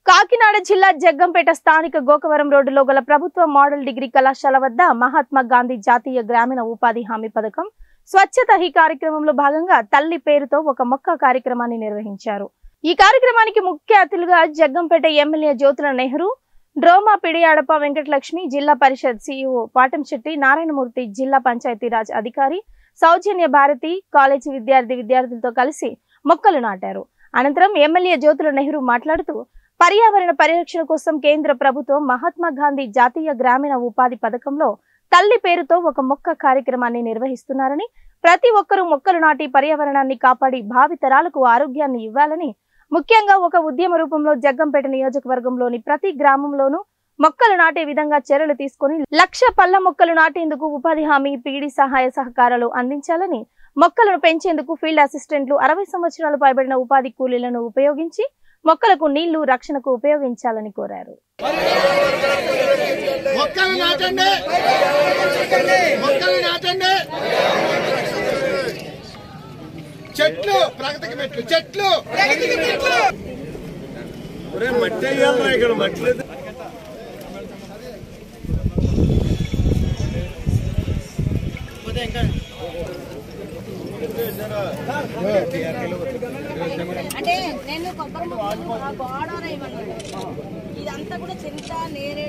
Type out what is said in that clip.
కాకినాడ జిల్లా జగ్గంపేట స్థానిక గోకవరం రోడ్డులో గల ప్రభుత్వ మోడల్ డిగ్రీ కళాశాల వద్ద మహాత్మా గాంధీ జాతీయ గ్రామీణ ఉపాధి హామీ పథకం స్వచ్ఛత ఈ కార్యక్రమంలో భాగంగా తల్లి పేరుతో ఒక మొక్క కార్యక్రమాన్ని నిర్వహించారు। ఈ కార్యక్రమానికి ముఖ్య అతిథులుగా జగ్గంపేట ఎమ్మెల్యే జ్యోతుల నెహ్రూ, డ్రోమా పిడియాడప వెంకటలక్ష్మి, జిల్లా పరిషత్ సిఇఓ పాటంశెట్టి నారాయణమూర్తి, జిల్లా పంచాయతీరాజ్ అధికారి సౌజన్య భారతి కాలేజీ విద్యార్థులతో కలిసి మొక్కలు నాటారు। అనంతరం ఎమ్మెల్యే జ్యోతుల నెహ్రూ మాట్లాడుతూ పర్యావరణ పరిరక్షణ కోసం కేంద్ర ప్రభుత్వం మహాత్మా గాంధీ జాతీయ గ్రామీణ ఉపాధి పథకంలో తల్లి పేరుతో ఒక మొక్క కార్యక్రమాన్ని నిర్వహిస్తున్నారని, ప్రతి ఒక్కరూ మొక్కలు నాటి పర్యావరణాన్ని కాపాడి భావితరాలకు ఆరోగ్యాన్ని ఇవ్వాలని, ముఖ్యంగా ఒక ఉద్యమ రూపంలో జగ్గంపేట నియోజకవర్గంలోని ప్రతి గ్రామంలోనూ మొక్కలు నాటే విధంగా చర్యలు తీసుకొని 1,00,000 పళ్ళ మొక్కలు నాటేందుకు ఉపాధి హామీ పీడీ సహాయ సహకారాలు అందించాలని, మొక్కలను పెంచేందుకు ఫీల్డ్ అసిస్టెంట్లు 60 సంవత్సరాలు పైబడిన ఉపాధి కూలీలను ఉపయోగించి మొక్కలకు నీళ్లు రక్షణకు ఉపయోగించాలని కోరారు। చెట్లు ప్రగతికి మెట్లు, చెట్లు ఇక్కడ మట్టి అంటే నేను కొబ్బరి మొక్కలు గోడ ఇదంతా కూడా చింత నేరేడు